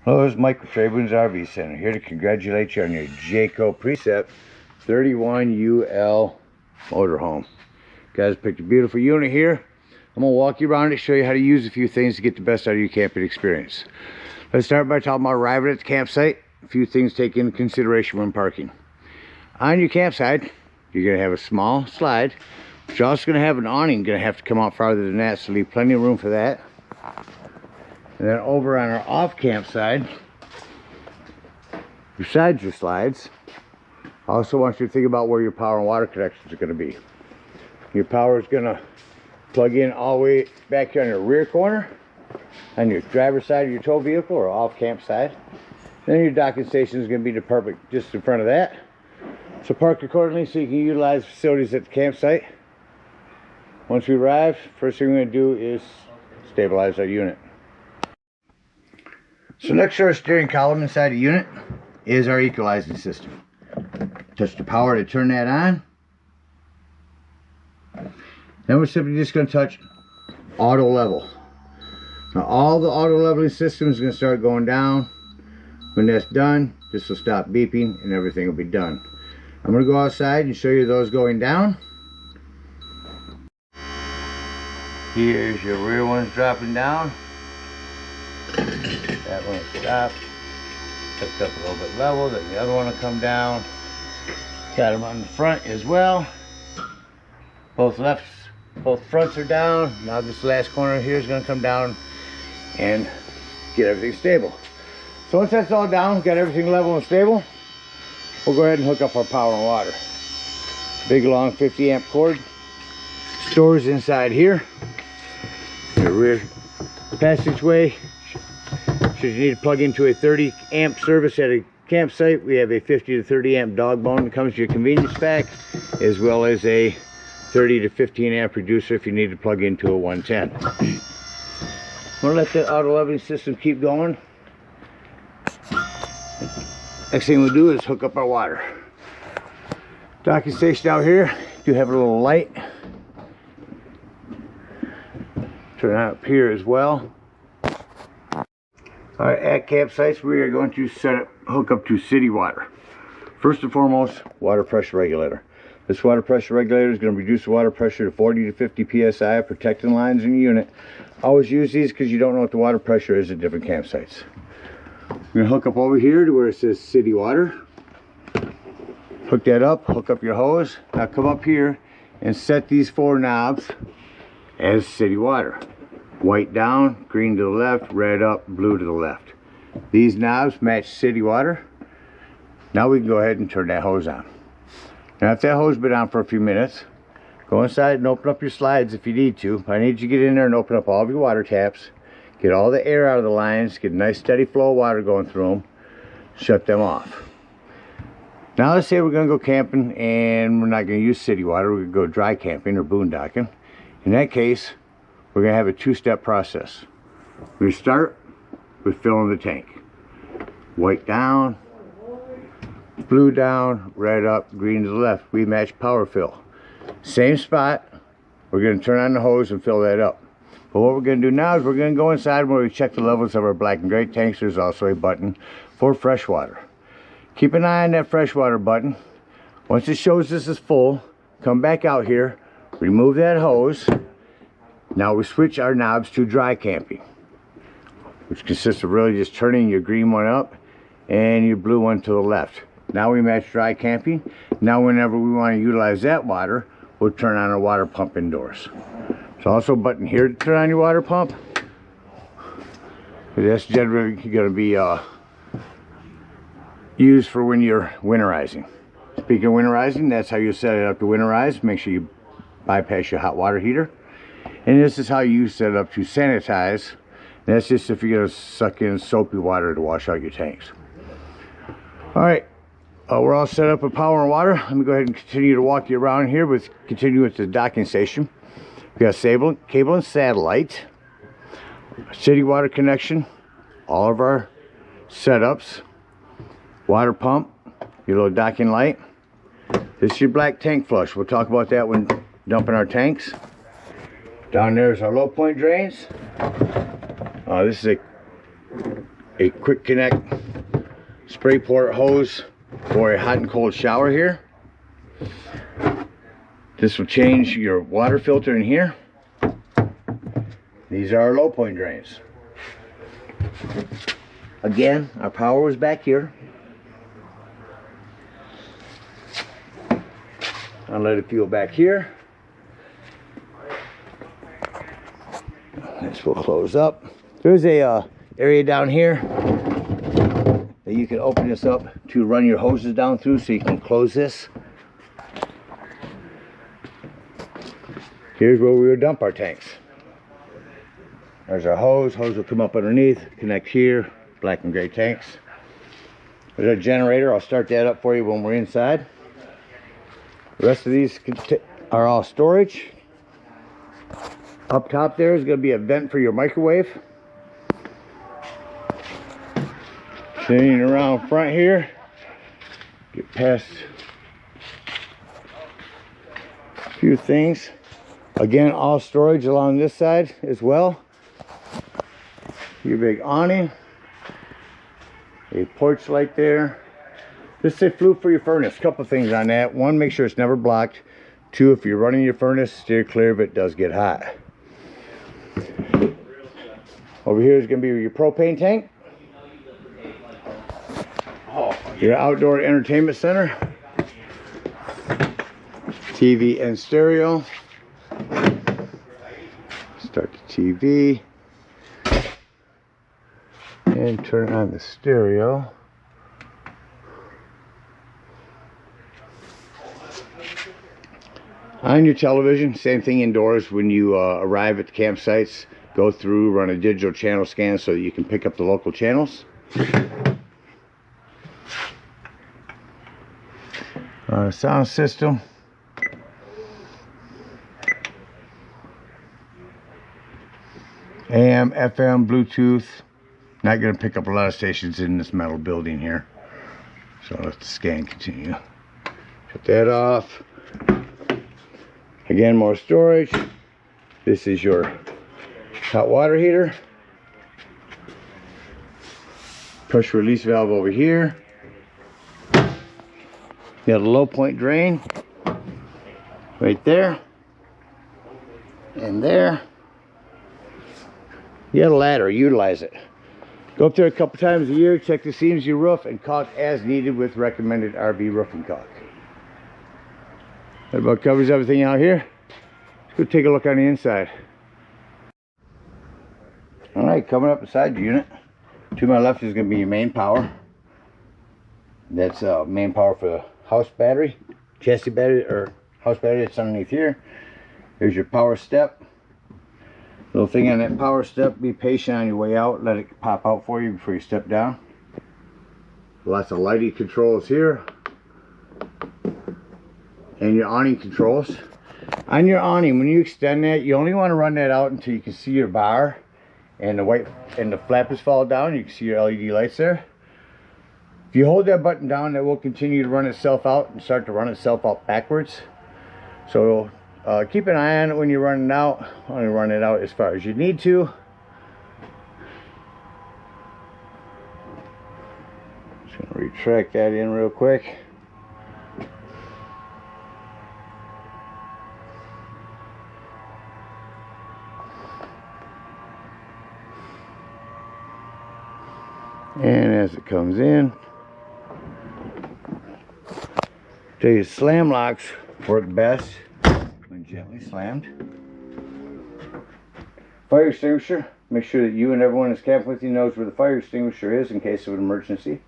Hello, it's Mike with TradeWinds RV Center, here to congratulate you on your Jayco Precept 31UL motorhome. Guys, picked a beautiful unit here. I'm going to walk you around it, show you how to use a few things to get the best out of your camping experience. Let's start by talking about arriving at the campsite. A few things to take into consideration when parking. On your campsite, you're going to have a small slide, but you're also going to have an awning. Going to have to come out farther than that, so leave plenty of room for that. And then over on our off camp side, besides your slides, I also want you to think about where your power and water connections are going to be. Your power is going to plug in all the way back here on your rear corner, on your driver's side of your tow vehicle or off camp side. Then your docking station is going to be the perfect just in front of that. So park accordingly so you can utilize facilities at the campsite. Once we arrive, first thing we're going to do is stabilize our unit. So next to our steering column inside the unit is our equalizing system. Touch the power to turn that on. Then we're simply just going to touch auto level. Now all the auto leveling system is going to start going down. When that's done, this will stop beeping and everything will be done. I'm going to go outside and show you those going down. Here's your rear ones dropping down. That one will stop. Picked up a little bit level, then the other one will come down. Got them on the front as well. Both fronts are down. Now this last corner here is going to come down and get everything stable. So once that's all down, got everything level and stable, we'll go ahead and hook up our power and water. Big long 50 amp cord stores inside here. The rear passageway. Should you need to plug into a 30 amp service at a campsite, we have a 50 to 30 amp dog bone that comes to your convenience pack, as well as a 30 to 15 amp reducer if you need to plug into a 110. I'm going to let the auto leveling system keep going. Next thing we'll do is hook up our water. Docking station out here, do have a little light. Turn on up here as well. Alright, at campsites we are going to hook up to city water. First and foremost, water pressure regulator. This water pressure regulator is going to reduce the water pressure to 40 to 50 psi, protecting lines in your unit. Always use these because you don't know what the water pressure is at different campsites. We're going to hook up over here to where it says city water. Hook that up, hook up your hose. Now come up here and set these 4 knobs as city water. White down, green to the left, red up, blue to the left. These knobs match city water. Now we can go ahead and turn that hose on. Now if that hose has been on for a few minutes, go inside and open up your slides if you need to. I need you to get in there and open up all of your water taps. Get all the air out of the lines, get a nice steady flow of water going through them. Shut them off. Now let's say we're going to go camping and we're not going to use city water. We're going to go dry camping or boondocking. In that case, we're going to have a 2-step process. We start with filling the tank. White down, blue down, red up, green to the left. We match power fill. Same spot, we're going to turn on the hose and fill that up. But what we're going to do now is we're going to go inside where we check the levels of our black and gray tanks. There's also a button for fresh water. Keep an eye on that freshwater button. Once it shows this is full, come back out here, remove that hose. Now we switch our knobs to dry camping, which consists of really just turning your green one up and your blue one to the left. Now we match dry camping. Now whenever we want to utilize that water, we'll turn on our water pump indoors. There's also a button here to turn on your water pump. That's generally going to be used for when you're winterizing. Speaking of winterizing, that's how you set it up to winterize. Make sure you bypass your hot water heater. And this is how you set it up to sanitize. And that's just if you're going to suck in soapy water to wash out your tanks. Alright, we're all set up with power and water. Let me go ahead and continue to walk you around here. Continue with the docking station. We got cable and satellite, city water connection, all of our setups, water pump, your little docking light. This is your black tank flush. We'll talk about that when dumping our tanks. Down there is our low point drains. This is a quick connect spray port hose for a hot and cold shower here. This will change your water filter in here. These are our low point drains. Again, our power was back here. I'll let it fuel back here. This will close up. There's a area down here that you can open this up to run your hoses down through, so you can close this. Here's where we would dump our tanks. There's our hose. Hose will come up underneath, connect here, black and gray tanks. There's our generator. I'll start that up for you when we're inside. The rest of these are all storage. Up top there is going to be a vent for your microwave. Sitting around front here, get past a few things. Again, all storage along this side as well. Your big awning, a porch light there. This is a flue for your furnace. Couple things on that. One, make sure it's never blocked. Two, if you're running your furnace, steer clear if it does get hot. Over here is going to be your propane tank. Your outdoor entertainment center. TV and stereo. Start the TV. And turn on the stereo. On your television, same thing indoors. When you arrive at the campsites, go through, run a digital channel scan so that you can pick up the local channels. Sound system. AM, FM, Bluetooth. Not going to pick up a lot of stations in this metal building here. So let the scan continue. Shut that off. Again, more storage. This is your hot water heater. Pressure release valve over here. You got a low point drain right there and there. You got a ladder, utilize it. Go up there a couple times a year, check the seams of your roof, and caulk as needed with recommended RV roofing caulk. That about covers everything out here. Let's go take a look on the inside. Alright, coming up beside the unit. To my left is going to be your main power. That's main power for the house battery, chassis battery, or house battery that's underneath here. There's your power step. Little thing on that power step, be patient on your way out. Let it pop out for you before you step down. Lots of lighting controls here. And your awning controls. On your awning, when you extend that, you only want to run that out until you can see your bar and the white and the flappers fall down. You can see your LED lights there. If you hold that button down, that will continue to run itself out and start to run itself out backwards. So keep an eye on it when you're running out. Only run it out as far as you need to. Just going to retract that in real quick. And as it comes in, these slam locks work best when gently slammed. Fire extinguisher. Make sure that you and everyone that's camping with you knows where the fire extinguisher is in case of an emergency.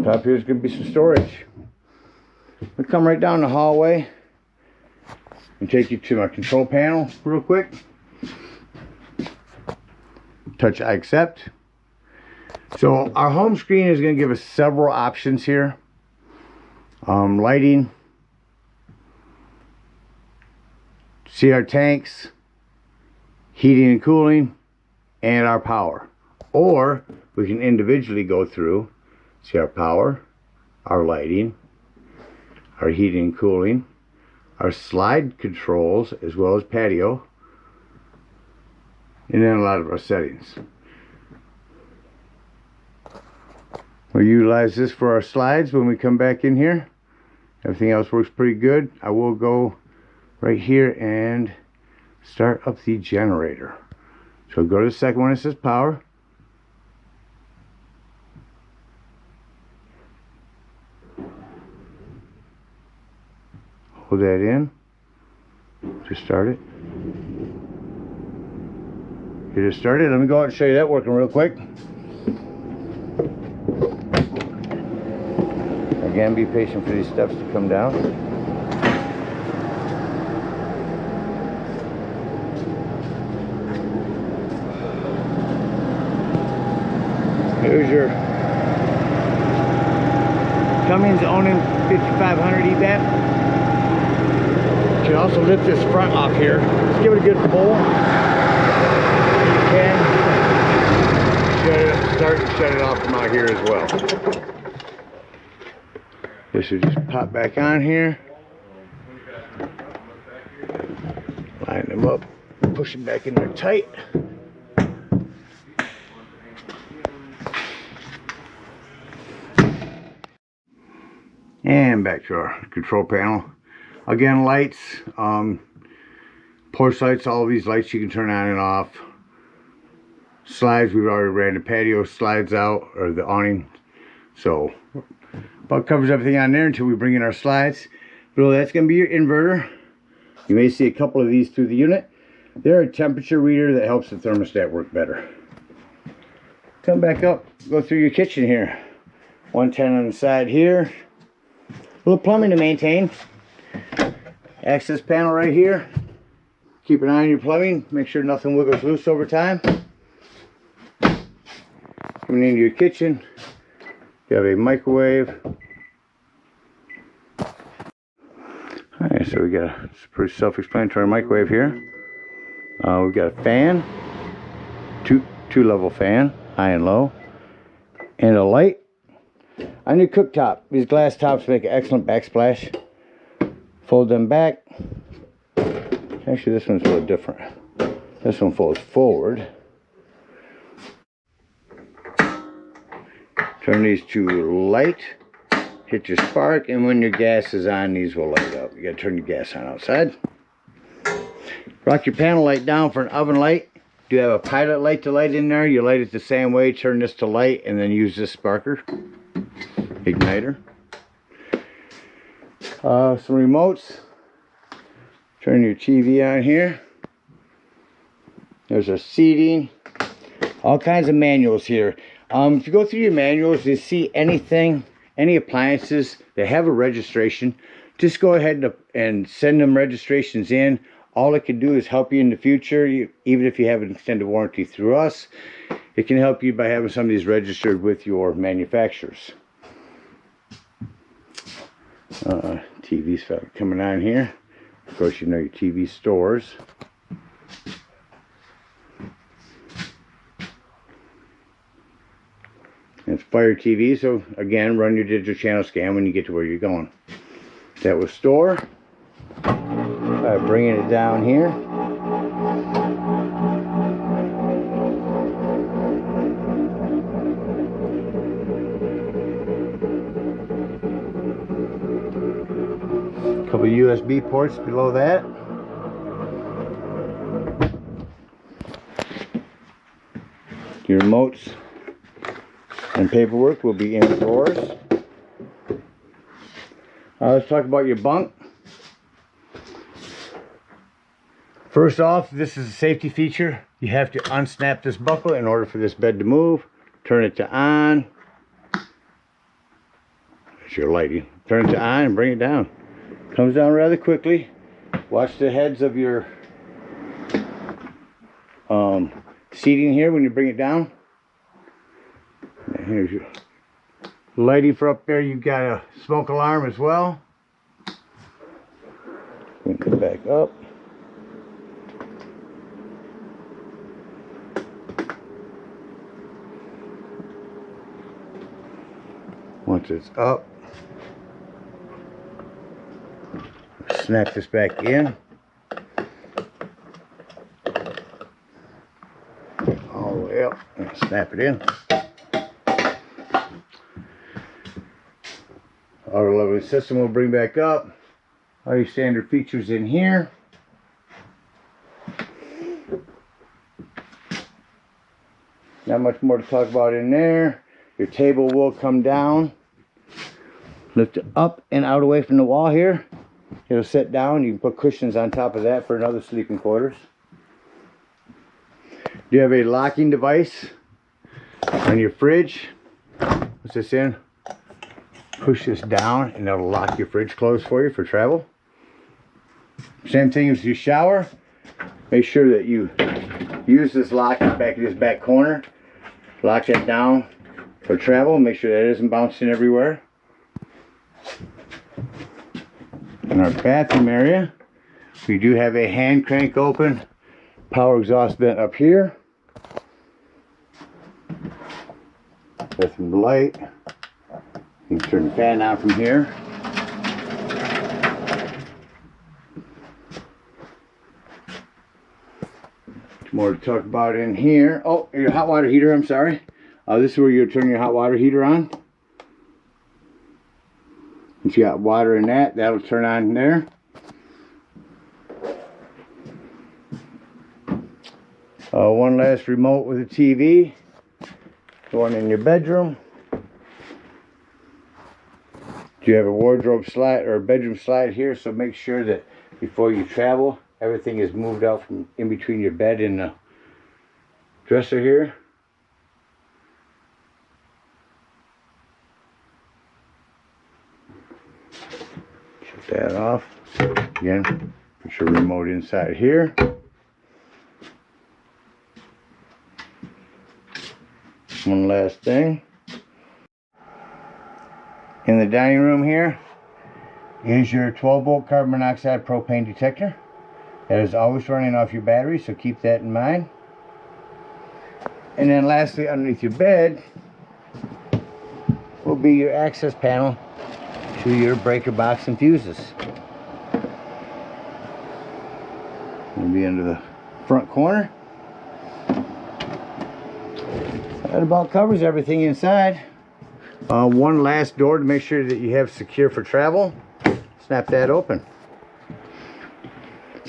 Top here is going to be some storage. We'll come right down the hallway and take you to my control panel real quick. Touch I accept. So our home screen is going to give us several options here. Lighting, see our tanks, heating and cooling, and our power. Or we can individually go through, see our power, our lighting, our heating and cooling, our slide controls, as well as patio, and then a lot of our settings. We'll utilize this for our slides when we come back in here. Everything else works pretty good. I will go right here and start up the generator. So go to the second one that says power. Hold that in to start it. Get it started. Let me go out and show you that working real quick. Again, be patient for these steps to come down. Here's your Cummins Onan 5500 EVAP. You can also lift this front off here. Just give it a good pull. You can start and shut it off from out here as well. This will just pop back on here. Line them up, push them back in there tight. And back to our control panel. Again, lights, porch lights, all of these lights you can turn on and off. Slides, we've already ran the patio slides out, or the awning. So, about covers everything on there until we bring in our slides. Below that's going to be your inverter. You may see a couple of these through the unit. They're a temperature reader that helps the thermostat work better. Come back up, go through your kitchen here. 110 on the side here. A little plumbing to maintain. Access panel right here. Keep an eye on your plumbing. Make sure nothing wiggles loose over time. Coming into your kitchen, you have a microwave. Alright, so we got a pretty self-explanatory microwave here. We've got a fan, two level fan, high and low, and a light. On your cooktop, these glass tops make an excellent backsplash. Fold them back. Actually, this one's a little different. This one folds forward. Turn these to light. Hit your spark, and when your gas is on, these will light up. You gotta turn your gas on outside. Rock your panel light down for an oven light. Do you have a pilot light to light in there? You light it the same way. Turn this to light, and then use this sparker. Igniter. Some remotes. Turn your TV on here. There's our seating. All kinds of manuals here. If you go through your manuals, you see anything, any appliances that have a registration, just go ahead and send them registrations in. All it can do is help you in the future. Even if you have an extended warranty through us, it can help you by having some of these registered with your manufacturers. TV's coming on here. Of course, you know your TV stores. It's Fire TV, so again, run your digital channel scan when you get to where you're going. That was store. Bringing it down here. Couple of USB ports below that. Your remotes and paperwork will be in the drawers. Let's talk about your bunk. First off, this is a safety feature. You have to unsnap this buckle in order for this bed to move. Turn it to on. That's your lighting. Turn it to on and bring it down. Comes down rather quickly. Watch the heads of your seating here when you bring it down. And here's your lighting for up there. You've got a smoke alarm as well. Bring it back up. Once it's up, snap this back in. All the way up and snap it in. Auto leveling system will bring back up. All your standard features in here. Not much more to talk about in there. Your table will come down. Lift it up and out away from the wall here. It'll sit down. You can put cushions on top of that for another sleeping quarters. You have a locking device on your fridge. What's this in? Push this down and it'll lock your fridge closed for you for travel. Same thing as your shower. Make sure that you use this lock in the back of this back corner. Lock that down for travel. Make sure that isn't bouncing everywhere. In our bathroom area, we do have a hand crank open power exhaust vent up here. Bathroom light. You can turn the fan on from here. More to talk about in here. Oh, your hot water heater, I'm sorry. This is where you'll turn your hot water heater on. If you got water in that, that'll turn on there. One last remote with a TV. The one in your bedroom. You have a wardrobe slide or a bedroom slide here, so make sure that before you travel, everything is moved out from in between your bed and the dresser here. Shut that off. Again, put your remote inside here. One last thing. In the dining room here is your 12-volt carbon monoxide propane detector. That is always running off your battery, so keep that in mind. And then lastly, underneath your bed will be your access panel to your breaker box and fuses. It'll be under the front corner. That about covers everything inside. One last door to make sure that you have secure for travel. Snap that open.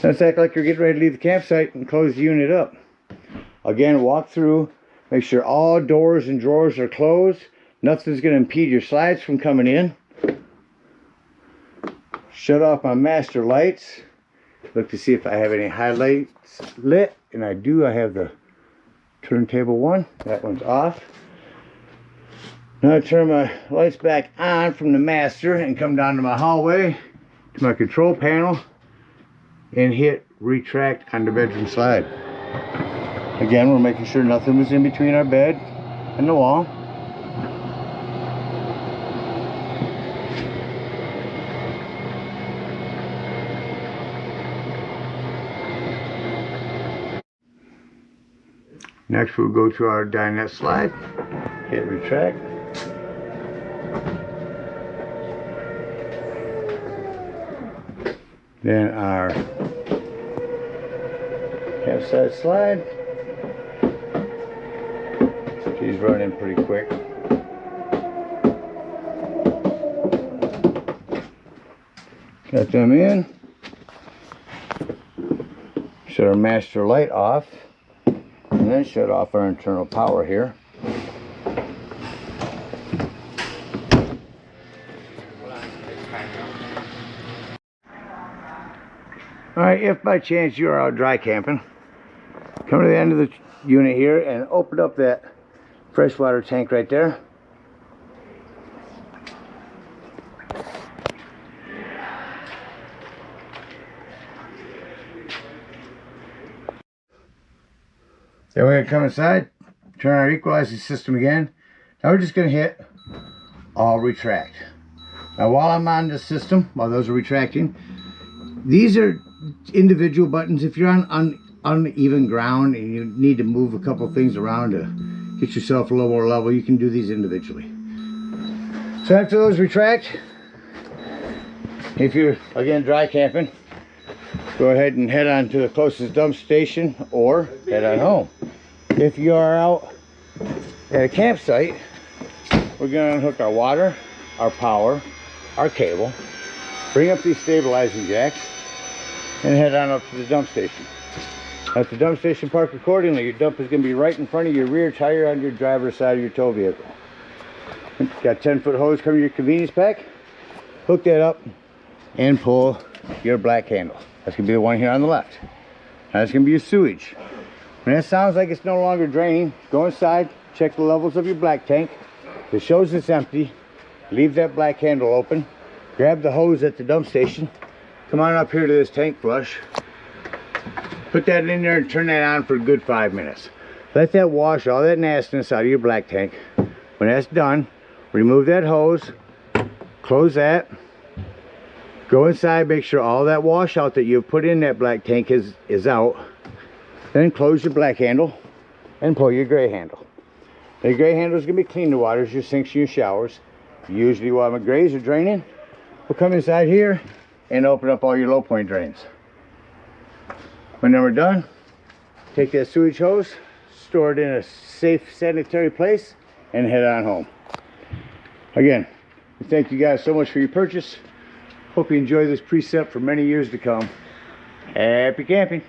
Let's act like you're getting ready to leave the campsite and close the unit up. Again, walk through, make sure all doors and drawers are closed. Nothing's going to impede your slides from coming in. Shut off my master lights. Look to see if I have any highlights lit, and I do. I have the turntable one. That one's off. Now I turn my lights back on from the master and come down to my hallway to my control panel and hit retract on the bedroom slide. Again, we're making sure nothing was in between our bed and the wall. Next we'll go to our dinette slide, hit retract. Then our campsite slide. She's running pretty quick. Got them in. Shut our master light off. And then shut off our internal power here. Alright, if by chance you are out dry camping, come to the end of the unit here and open up that freshwater tank right there. Then we're going to come inside, turn our equalizing system again. Now we're just going to hit all retract. Now while I'm on this system, while those are retracting, these are individual buttons. If you're on uneven ground and you need to move a couple things around to get yourself a little more level, you can do these individually. So after those retract, if you're again dry camping, go ahead and head on to the closest dump station or head on home. If you are out at a campsite, we're going to unhook our water, our power, our cable, bring up these stabilizing jacks, and head on up to the dump station. At the dump station, park accordingly. Your dump is going to be right in front of your rear tire on your driver's side of your tow vehicle. Got 10-foot hose coming in your convenience pack. Hook that up and pull your black handle. That's going to be the one here on the left. Now that's going to be your sewage. When that sounds like it's no longer draining, go inside, check the levels of your black tank. If it shows it's empty, leave that black handle open. Grab the hose at the dump station. Come on up here to this tank flush. Put that in there and turn that on for a good 5 minutes. Let that wash all that nastiness out of your black tank. When that's done, remove that hose, close that, go inside, make sure all that washout that you've put in that black tank is out. Then close your black handle and pull your gray handle. The gray handle is going to be clean the waters, your sinks and your showers. Usually while my grays are draining, we'll come inside here and open up all your low point drains. When we're done, take that sewage hose, store it in a safe sanitary place, and head on home. Again, thank you guys so much for your purchase. Hope you enjoy this Precept for many years to come. Happy camping.